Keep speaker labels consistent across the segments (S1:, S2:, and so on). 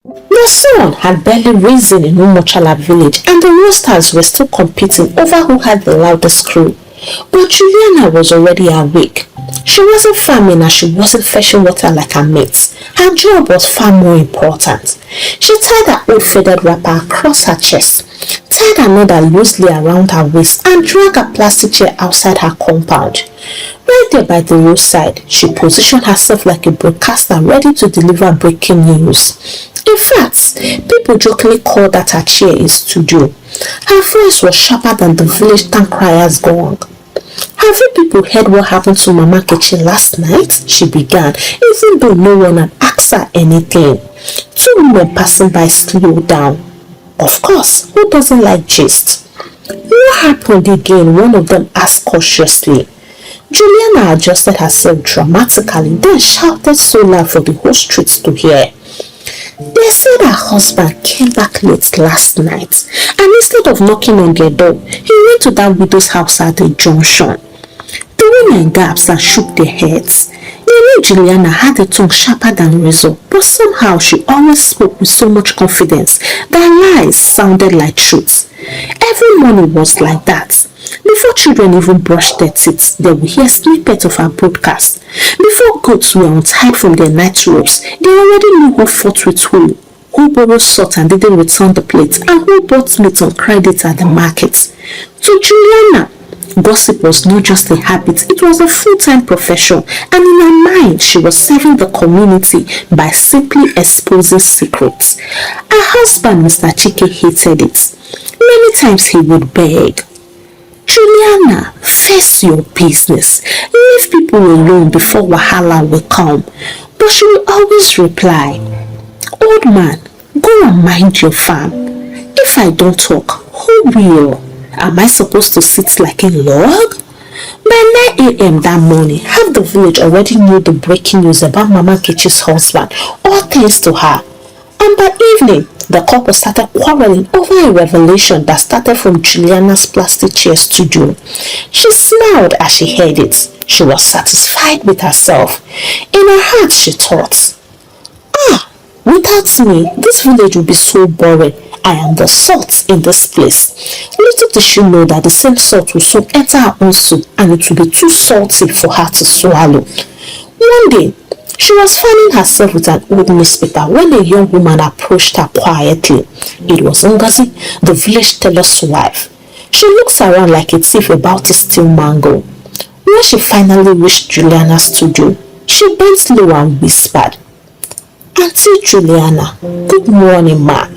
S1: The sun had barely risen in Umochala village and the roosters were still competing over who had the loudest crow. But Juliana was already awake. She wasn't farming and she wasn't fetching water like her mates. Her job was far more important. She tied her old feathered wrapper across her chest, tied another loosely around her waist and dragged a plastic chair outside her compound. Right there by the roadside, she positioned herself like a broadcaster ready to deliver breaking news. In fact, people jokingly called that her chair a studio. Her voice was sharper than the village town crier's gong. Have you people heard what happened to Mama Kechi last night? She began, even though no one had asked her anything. Two women passing by slowed down. Of course, who doesn't like gist? What happened again? One of them asked cautiously. Juliana adjusted herself dramatically, then shouted so loud for the whole street to hear. They said her husband came back late last night, and instead of knocking on their door, he went to that widow's house at the junction. The women gasped and shook their heads. They knew Juliana had a tongue sharper than razor, but somehow she always spoke with so much confidence that lies sounded like truth. Every morning was like that. Before children even brushed their teeth, they would hear snippets of her broadcast. Before goats were untied from their night robes, they already knew who fought with who borrowed salt and didn't return the plate, and who bought meat on credit at the market. To Juliana, gossip was not just a habit, it was a full-time profession, and in her mind, she was serving the community by simply exposing secrets. Her husband, Mr. Chike, hated it. Many times he would beg, Juliana, face your business. Leave people alone before wahala will come. But she will always reply, old man, go and mind your farm. If I don't talk, who will? Am I supposed to sit like a log? By 9 a.m. that morning, half the village already knew the breaking news about Mama Kechi's husband, all thanks to her. And by evening, the couple started quarreling over a revelation that started from Juliana's plastic chair studio. She smiled as she heard it. She was satisfied with herself. In her heart, she thought, without me, this village would be so boring. I am the salt in this place. Little did she know that the same salt will soon enter her own soup and it would be too salty for her to swallow. One day, she was fanning herself with an old newspaper when a young woman approached her quietly. It was Ngozi, the village teller's wife. She looks around like a thief about to steal mango. When she finally reached Juliana's studio, she bent low and whispered, Auntie Juliana, good morning, ma.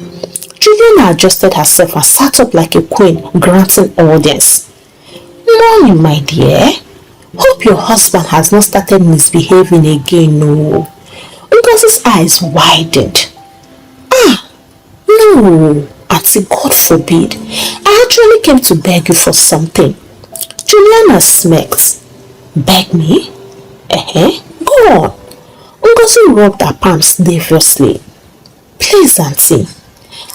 S1: Juliana adjusted herself and sat up like a queen, granting audience. Morning, my dear. Hope your husband has not started misbehaving again, no. Ngozi's eyes widened. No, Auntie, God forbid. I actually came to beg you for something. Juliana smirked. Beg me? Go on. Ngozi rubbed her palms nervously. Please, Auntie.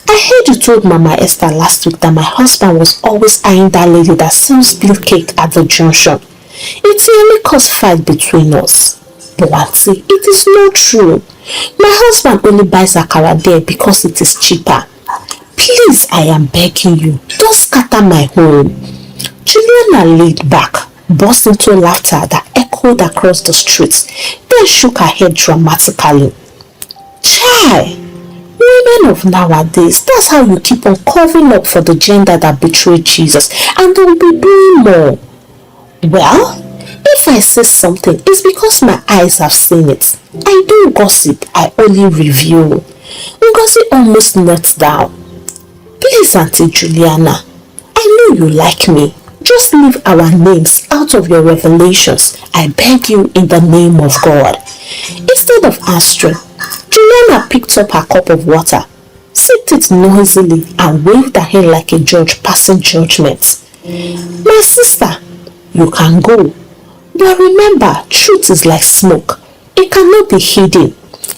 S1: I heard you told Mama Esther last week that my husband was always eyeing that lady that sells bill cake at the junction. It nearly caused fight between us. But Auntie, it is not true. My husband only buys akara there because it is cheaper. Please, I am begging you, don't scatter my home. Juliana leaned back, burst into laughter that echoed across the street, then shook her head dramatically. Chai! Women of nowadays, that's how you keep on covering up for the gender that betrayed Jesus, and they'll be doing more. Well, if I say something, it's because my eyes have seen it. I don't gossip, I only review. Ngozi almost knelt down. Please, Auntie Juliana, I know you like me. Just leave our names out of your revelations. I beg you in the name of God. Instead of answering, Juliana picked up her cup of water, sipped it noisily, and waved her hand like a judge passing judgment. My sister, you can go. But remember, truth is like smoke. It cannot be hidden.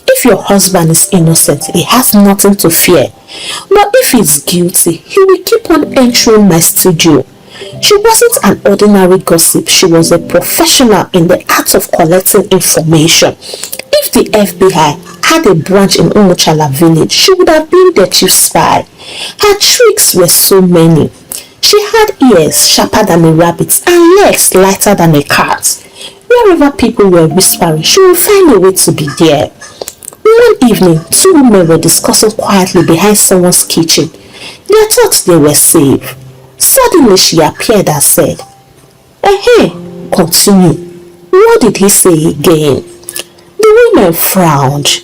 S1: If your husband is innocent, he has nothing to fear. But if he's guilty, he will keep on entering my studio. She wasn't an ordinary gossip, she was a professional in the art of collecting information. If the FBI had a branch in Umuchala village, she would have been the chief spy. Her tricks were so many. She had ears sharper than a rabbit and legs lighter than a cat. Wherever people were whispering, she would find a way to be there. One evening, two women were discussing quietly behind someone's kitchen. They thought they were safe. Suddenly she appeared and said, "Hey, continue. What did he say again?" The women frowned.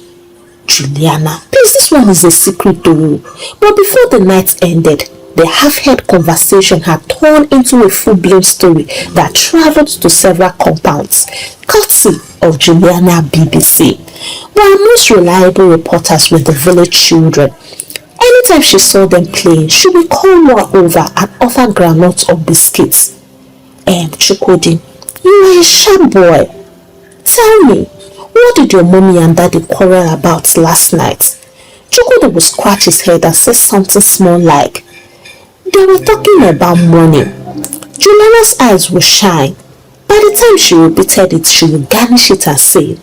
S1: "Juliana, please, this one is a secret though." But before the night ended, the half-heard conversation had turned into a full-blown story that traveled to several compounds, courtesy of Juliana BBC. But our most reliable reporters were the village children. Anytime she saw them playing, she would call one over and offer granules or biscuits. Chukwudi, you are a sharp boy. Tell me, what did your mommy and daddy quarrel about last night? Chukwudi would scratch his head and say something small like, "They were talking about money." Juliana's eyes would shine. By the time she repeated it, she would garnish it and say,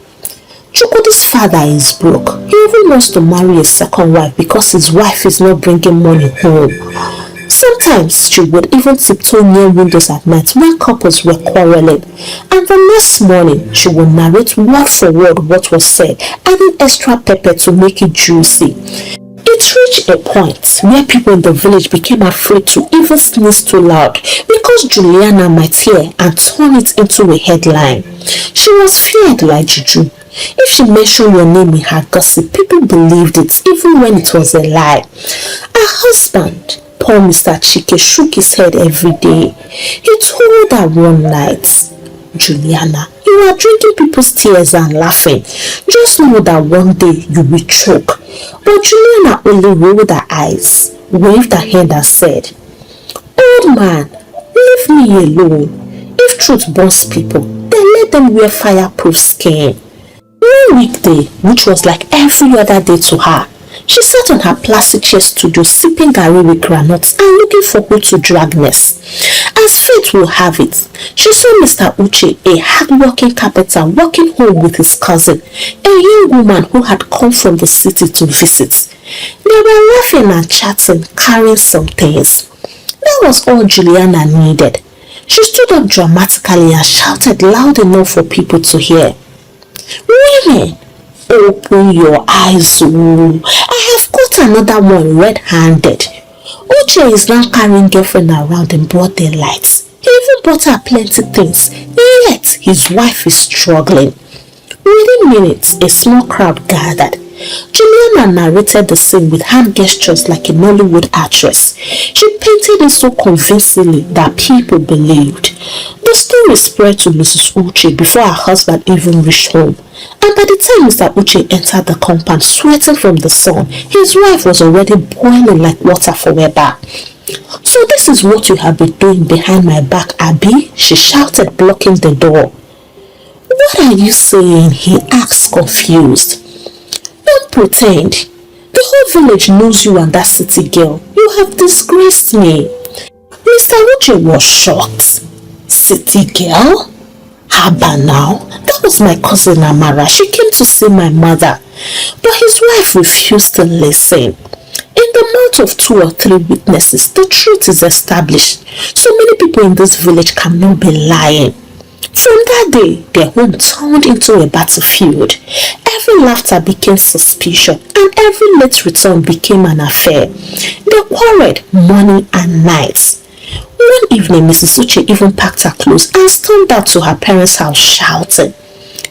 S1: "Chukwudi's father is broke. He even wants to marry a second wife because his wife is not bringing money home." Sometimes she would even tiptoe near windows at night when couples were quarreling, and the next morning she would narrate word for word what was said, adding extra pepper to make it juicy. It reached a point where people in the village became afraid to even sneeze too loud because Juliana might hear and turn it into a headline. She was feared like Juju. If she mentioned your name in her gossip, people believed it even when it was a lie. Her husband, poor Mr. Chike, shook his head every day. He told her one night, "Juliana, you are drinking people's tears and laughing. Just know that one day you will choke." But Juliana only rolled her eyes, waved her hand and said, "Old man, leave me alone. If truth burns people, then let them wear fireproof skin." One weekday, which was like every other day to her, she sat on her plastic chair studio sipping garri with granules and looking for who to drag next. As fate will have it, she saw Mr. Uche, a hard-working carpenter, walking home with his cousin, a young woman who had come from the city to visit. They were laughing and chatting, carrying some things. That was all Juliana needed. She stood up dramatically and shouted loud enough for people to hear, "Women, open your eyes, oh. I have got another one red-handed. Uche is now carrying girlfriend around in broad daylight. He even bought her plenty things, yet his wife is struggling." Within minutes, a small crowd gathered. Juliana narrated the scene with hand gestures like a Nollywood actress. She painted it so convincingly that people believed. The story spread to Mrs. Uche before her husband even reached home. And by the time Mr. Uche entered the compound sweating from the sun, his wife was already boiling like water for a bath. "So this is what you have been doing behind my back, Abby?" she shouted, blocking the door. "What are you saying?" he asked, confused. "Don't pretend. The whole village knows you and that city girl. You have disgraced me." Mr. Uche was shocked. "City girl? Haba now. That was my cousin Amara. She came to see my mother." But his wife refused to listen. In the mouth of 2 or 3 witnesses, the truth is established. So many people in this village cannot be lying. From that day, their home turned into a battlefield. Every laughter became suspicion, and every late return became an affair. They quarreled morning and night. One evening, Mrs. Uche even packed her clothes and stormed out to her parents' house shouting,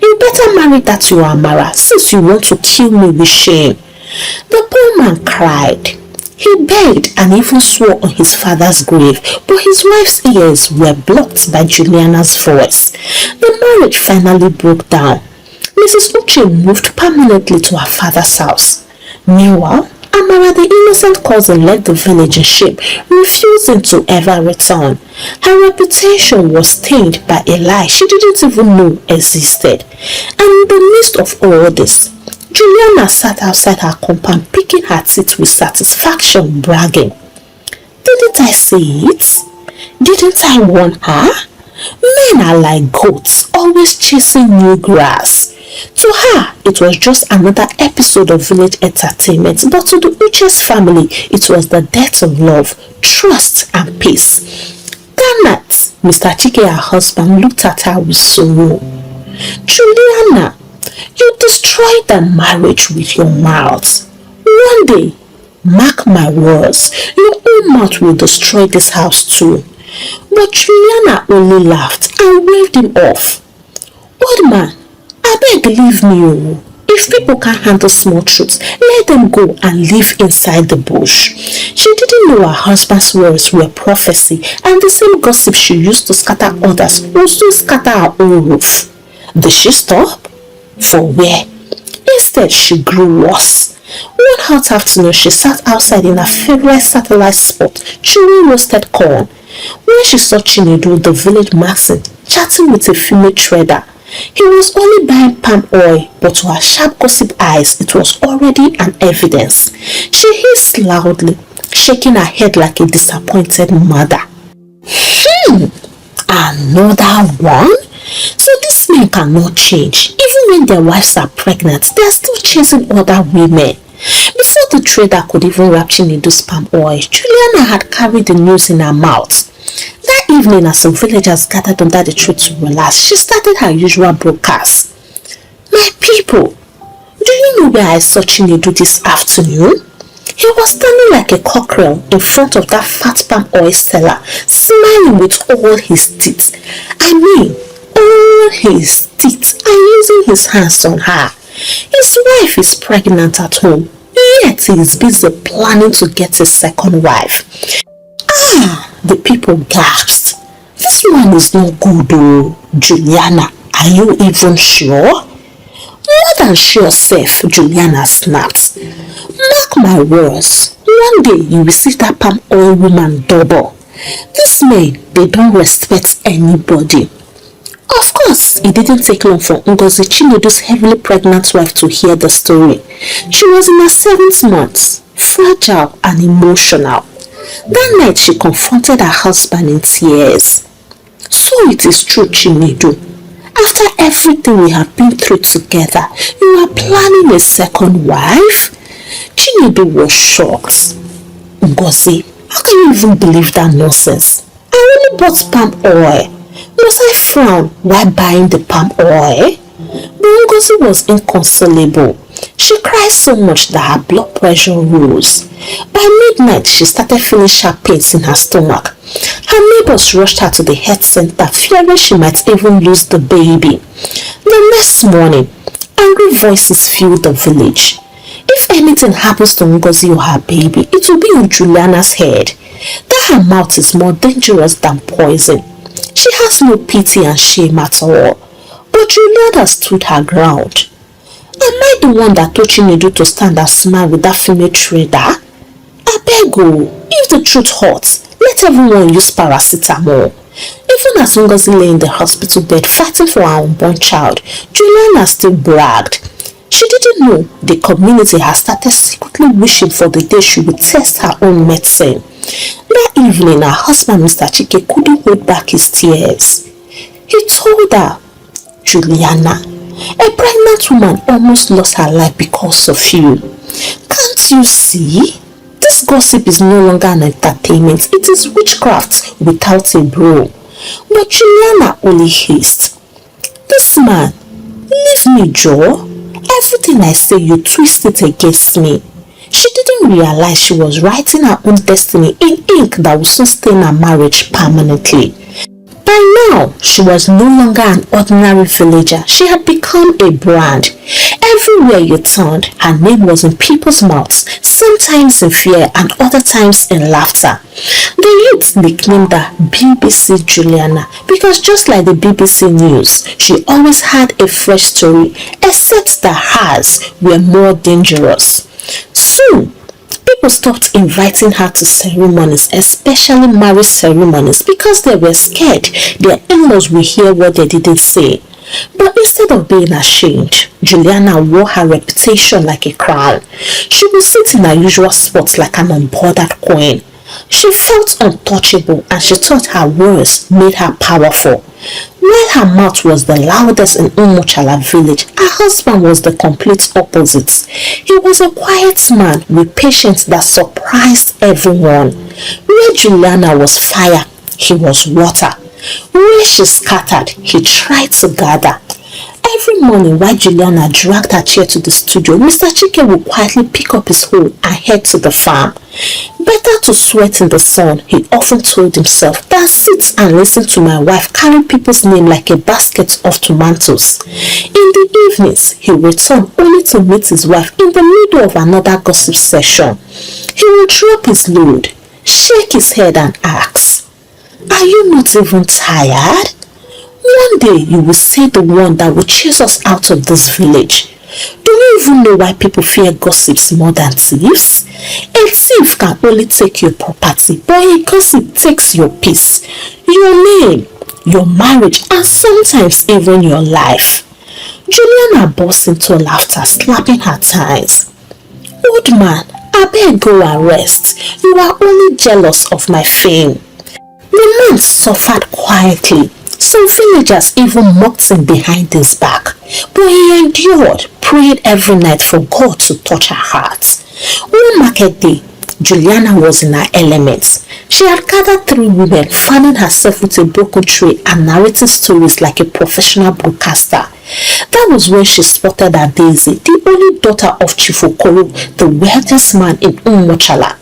S1: "You better marry that your Amara, since you want to kill me with shame." The poor man cried. He begged and even swore on his father's grave, but his wife's ears were blocked by Juliana's voice. The marriage finally broke down. Mrs. Uche moved permanently to her father's house. Meanwhile, Amara, the innocent cousin, left the village in shame, refusing to ever return. Her reputation was stained by a lie she didn't even know existed. And in the midst of all this, Juliana sat outside her compound, picking her teeth with satisfaction, bragging, "Didn't I say it? Didn't I warn her? Men are like goats, always chasing new grass. To her, it was just another episode of village entertainment, but to the Uche's family, it was the death of love, trust, and peace. That night, Mr. Chike, her husband, looked at her with sorrow. Juliana, you destroyed the marriage with your mouth. One day, mark my words, your own mouth will destroy this house too. But Juliana only laughed and waved him off. Old man, I beg leave me. If people can't handle small truths, let them go and live inside the bush. She didn't know her husband's words were prophecy, and the same gossip she used to scatter others would soon scatter her own roof. Did she stop? For where? Instead, she grew worse. One hot afternoon, she sat outside in her favorite satellite spot, chewing roasted corn. When she saw Chinedu, the village mason, chatting with a female trader, he was only buying palm oil, but to her sharp gossip eyes, it was already an evidence. She hissed loudly, shaking her head like a disappointed mother. Another one? So these men cannot change. Even when their wives are pregnant, they are still chasing other women. Before the trader could even wrap Chinedu's palm oil, Juliana had carried the news in her mouth. That evening, as some villagers gathered under the tree to relax, she started her usual broadcast. My people, do you know where I saw Chinedu this afternoon? He was standing like a cockerel in front of that fat palm oil seller, smiling with all his teeth. I mean, all his teeth, and using his hands on her. His wife is pregnant at home, yet he is busy planning to get a second wife. The people gasped. This man is not good though. Juliana, are you even sure? More than sure, Seth, Juliana snapped. Mark my words, one day you will see that palm oil woman double. These men, they don't respect anybody. Of course, it didn't take long for Ngozi, Chinedu's heavily pregnant wife, to hear the story. She was in her 7th month, fragile and emotional. That night she confronted her husband in tears. So it is true, Chinedu. After everything we have been through together, you are planning a second wife? Chinedu was shocked. Ngozi, how can you even believe that nonsense? I only bought palm oil. Must I frown while buying the palm oil? But Ngozi was inconsolable. She cried so much that her blood pressure rose. By midnight, she started feeling sharp pains in her stomach. Her neighbors rushed her to the health center, fearing she might even lose the baby. The next morning, angry voices filled the village. If anything happens to Ngozi or her baby, it will be on Juliana's head. That her mouth is more dangerous than poison. She has no pity and shame at all. But Juliana stood her ground. Am I the one that told Chinedu to stand and smile with that female trader? I beg you, if the truth hurts, let everyone use paracetamol. Even as Ngozi lay in the hospital bed fighting for her unborn child, Juliana still bragged. She didn't know the community had started secretly wishing for the day she would test her own medicine. That evening, her husband, Mr. Chike, couldn't hold back his tears. He told her, Juliana, a pregnant woman almost lost her life because of you. Can't you see? This gossip is no longer an entertainment. It is witchcraft without a bro. But Juliana only hissed. This man, leave me, Joe. Everything I say, you twist it against me. She didn't realize she was writing her own destiny in ink that would soon stain her marriage permanently. By now, she was no longer an ordinary villager. She had become a brand. Everywhere you turned, her name was in people's mouths, sometimes in fear and other times in laughter. The youth nicknamed her BBC Juliana because just like the BBC News, she always had a fresh story, except that hers were more dangerous. Soon, people stopped inviting her to ceremonies, especially marriage ceremonies, because they were scared their in-laws would hear what they didn't say. But instead of being ashamed, Juliana wore her reputation like a crown. She would sit in her usual spot like an unbothered queen. She felt untouchable and she thought her words made her powerful. While her mouth was the loudest in Umuchala village, her husband was the complete opposite. He was a quiet man with patience that surprised everyone. Where Juliana was fire, he was water. Where she scattered, he tried to gather. Every morning while Juliana dragged her chair to the studio, Mr. Chike would quietly pick up his hoe and head to the farm. Better to sweat in the sun, he often told himself, than sit and listen to my wife carry people's name like a basket of tomatoes. In the evenings, he returned only to meet his wife in the middle of another gossip session. He would drop his load, shake his head and ask, "Are you not even tired? One day you will see the one that will chase us out of this village. Do you even know why people fear gossips more than thieves? A thief can only take your property, but a gossip takes your peace, your name, your marriage, and sometimes even your life." Juliana burst into laughter, slapping her thighs. "Old man, I beg go and rest. You are only jealous of my fame." The man suffered quietly. Some villagers even mocked him behind his back, but he endured, prayed every night for God to touch her heart. One market day, Juliana was in her element. She had gathered 3 women, fanning herself with a broken tray and narrating stories like a professional broadcaster. That was when she spotted her Daisy, the only daughter of Chief Okoro, the wealthiest man in Umochala.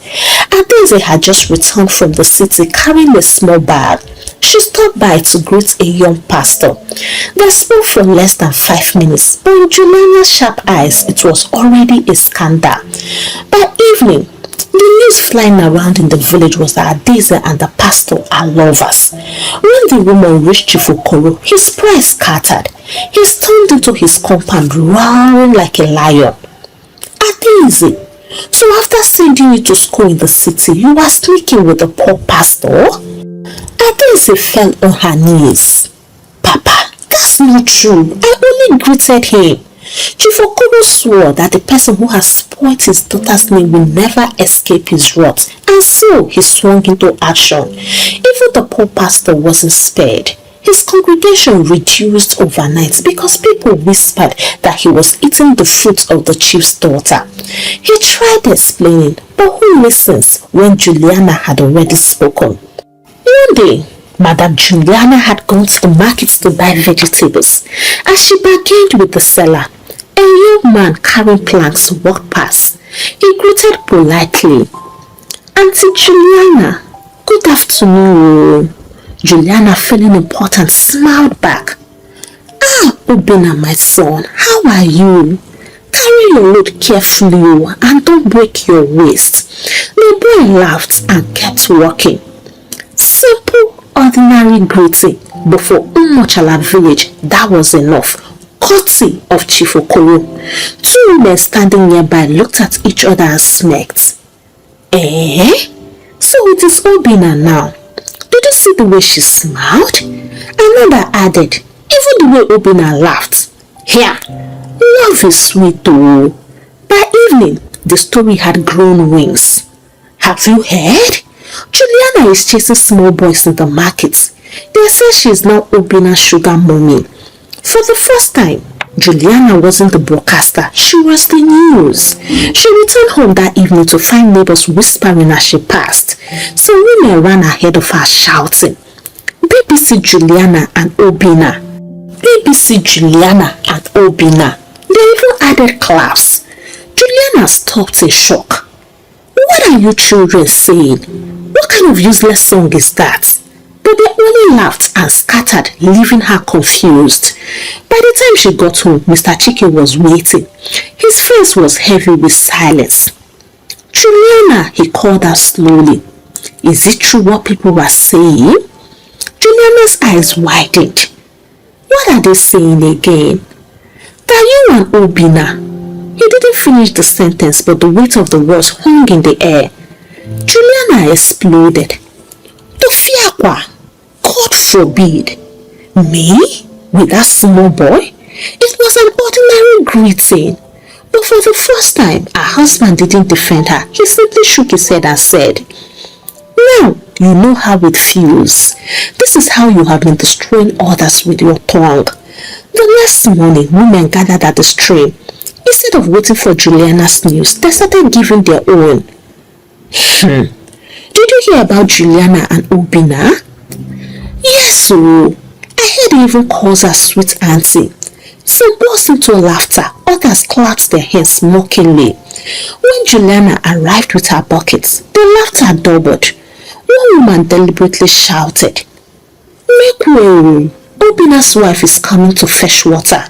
S1: Daisy had just returned from the city carrying a small bag. She stopped by to greet a young pastor. They spoke for less than 5 minutes, but in Juliana's sharp eyes, it was already a scandal. By evening, the news flying around in the village was that Daisy and the pastor are lovers. When the woman reached Chief Okoro, his pride scattered. He stormed into his compound, roaring like a lion. "Daisy, so after sending you to school in the city, you were sneaking with the poor pastor?" Daisy fell on her knees. "Papa, that's not true. I only greeted him." Chief Okoro swore that the person who has spoiled his daughter's name will never escape his wrath, and so he swung into action. Even the poor pastor wasn't spared. His congregation reduced overnight because people whispered that he was eating the fruit of the chief's daughter. He tried explaining, but who listens when Juliana had already spoken? One day, Madam Juliana had gone to the market to buy vegetables. As she bargained with the seller, a young man carrying planks walked past. He greeted politely. "Auntie Juliana, good afternoon." Juliana, feeling important, smiled back. "Ah, Obina, my son, how are you? Carry your load carefully and don't break your waist." The boy laughed and kept walking. Simple, ordinary greeting, but for Umochala village, that was enough. Courtesy of Chief Okoro. 2 women standing nearby looked at each other and smirked. "Eh? So it is Obina now. Did you see the way she smiled?" Another added, "Even the way Obina laughed. Here, love is sweet too." By evening, the story had grown wings. "Have you heard? Juliana is chasing small boys in the market. They say she is now Obina's sugar mommy." For the first time, Juliana wasn't the broadcaster, she was the news. She returned home that evening to find neighbors whispering as she passed. Some women ran ahead of her shouting, "BBC Juliana and Obina. BBC Juliana and Obina." They even added claps. Juliana stopped in shock. "What are you children saying? What kind of useless song is that?" But they only laughed and scattered, leaving her confused. By the time she got home, Mr. Chike was waiting. His face was heavy with silence. "Juliana," he called her slowly. "Is it true what people were saying?" Juliana's eyes widened. "What are they saying again?" "That you and Obina." He didn't finish the sentence, but the weight of the words hung in the air. Juliana exploded. "Tofiakwa, God forbid. Me? With that small boy?" It was an ordinary greeting. But for the first time, her husband didn't defend her. He simply shook his head and said, Now you know how it feels. This is how you have been destroying others with your tongue. The next morning, women gathered at the stream. Instead of waiting for Juliana's news, they started giving their own. Did you hear about Juliana and Obina? Yes, so I heard he even calls her sweet auntie. Some burst into laughter, others clapped their hands mockingly. When Juliana arrived with her buckets, the laughter doubled. One woman deliberately shouted, "Make way! Obina's wife is coming to fetch water."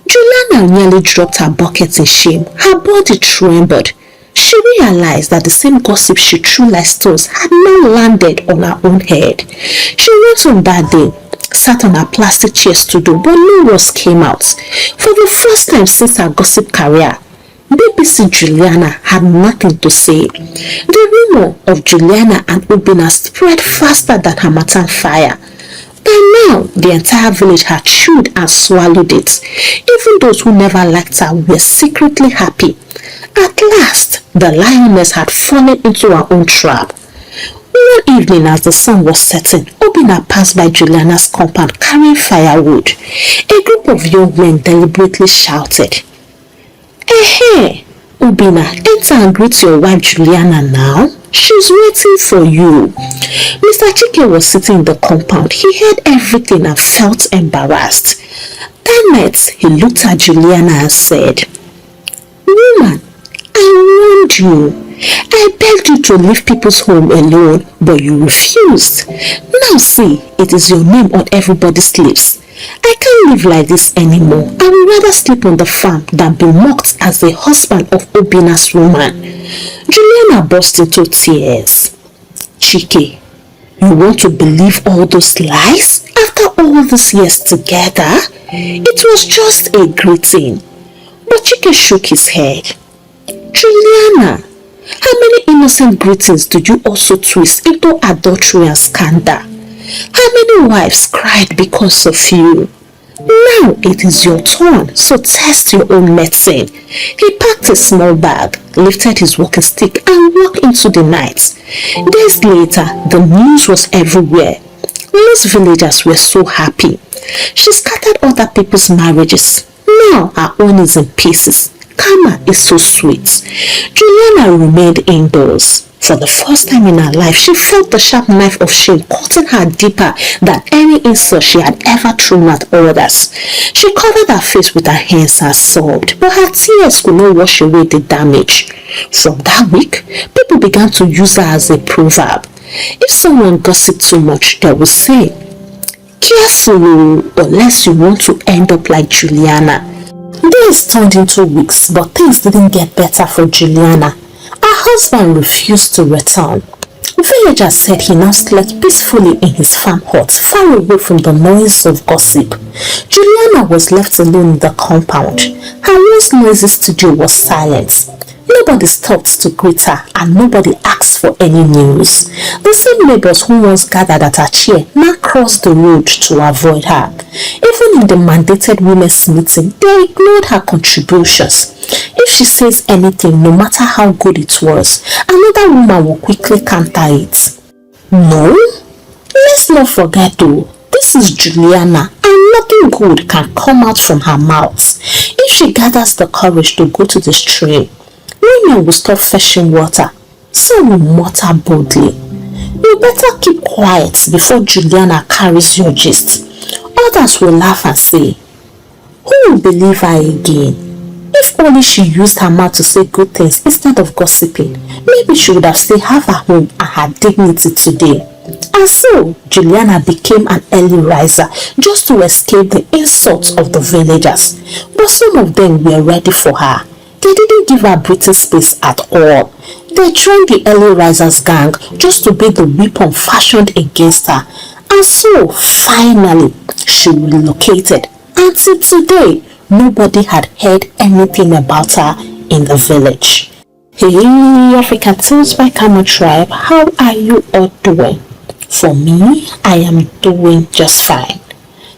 S1: Juliana nearly dropped her bucket in shame. Her body trembled. She realized that the same gossip she threw like stones had now landed on her own head. She went on that day, sat on her plastic chair studio, but no words came out. For the first time since her gossip career, BBC Juliana had nothing to say. The rumor of Juliana and Obina spread faster than Harmattan fire. By now, the entire village had chewed and swallowed it. Even those who never liked her were secretly happy. At last, the lioness had fallen into her own trap. One evening, as the sun was setting, Obina passed by Juliana's compound carrying firewood. A group of young men deliberately shouted, "Hey, Obina, enter and greet your wife Juliana now. She's waiting for you." Mr. Chike was sitting in the compound. He heard everything and felt embarrassed. That night, he looked at Juliana and said, "Woman, I warned you. I begged you to leave people's home alone, but you refused. Now see, it is your name on everybody's lips. I can't live like this anymore. I would rather sleep on the farm than be mocked as the husband of Obina's woman." Juliana burst into tears. "Chike, you want to believe all those lies? After all these years together, it was just a greeting." But Chike shook his head. "Juliana, how many innocent greetings did you also twist into adultery and scandal? How many wives cried because of you? Now it is your turn, so test your own medicine." He packed a small bag, lifted his walking stick and walked into the night. Days later, the news was everywhere. Most villagers were so happy. She scattered other people's marriages. Now her own is in pieces. Karma is so sweet. Juliana remained indoors. For the first time in her life, she felt the sharp knife of shame cutting her deeper than any insult she had ever thrown at others. She covered her face with her hands and sobbed, but her tears could not wash away the damage. From that week, people began to use her as a proverb. If someone gossiped too much, they would say, "Careful, unless you want to end up like Juliana." Days turned into weeks, but things didn't get better for Juliana. Her husband refused to return. Villagers said he now slept peacefully in his farm hut, far away from the noise of gossip. Juliana was left alone in the compound. Her once noisy studio was silent. Nobody stopped to greet her and nobody asked for any news. The same neighbors who once gathered at her chair now crossed the road to avoid her. Even in the mandated women's meeting, they ignored her contributions. If she says anything, no matter how good it was, another woman will quickly counter it. No, let's not forget though, this is Juliana and nothing good can come out from her mouth. If she gathers the courage to go to the stream, women will stop fetching water. Some will mutter boldly, "You better keep quiet before Juliana carries your gist." Others will laugh and say, "Who will believe her again? If only she used her mouth to say good things instead of gossiping, maybe she would have still have her home and her dignity today." And so, Juliana became an early riser just to escape the insults of the villagers. But some of them were ready for her. They didn't give her breathing space at all. They joined the early risers gang just to be the weapon fashioned against her. And so, finally, she relocated. Until today, nobody had heard anything about her in the village. Hey, African Tales by Kamo Tribe, how are you all doing? For me, I am doing just fine.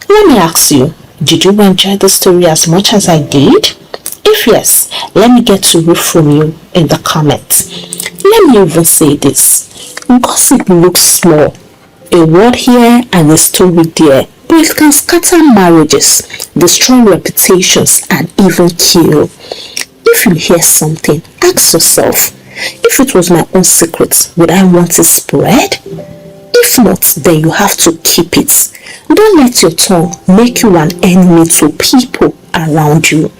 S1: Let me ask you, did you enjoy the story as much as I did? If yes, let me get to read from you in the comments. Let me even say this. Gossip looks small, a word here and a story there, but it can scatter marriages, destroy reputations, and even kill. If you hear something, ask yourself, if it was my own secret, would I want it spread? If not, then you have to keep it. Don't let your tongue make you an enemy to people around you.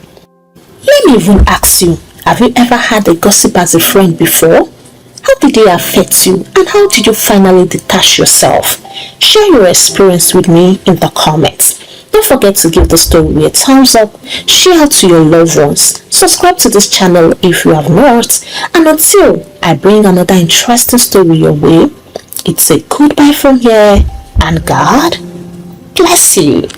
S1: Let me even ask you, have you ever had a gossip as a friend before? How did they affect you, and how did you finally detach yourself? Share your experience with me in the comments. Don't forget to give the story a thumbs up, share it to your loved ones, subscribe to this channel if you have not, and until I bring another interesting story your way, it's a goodbye from here, and God bless you.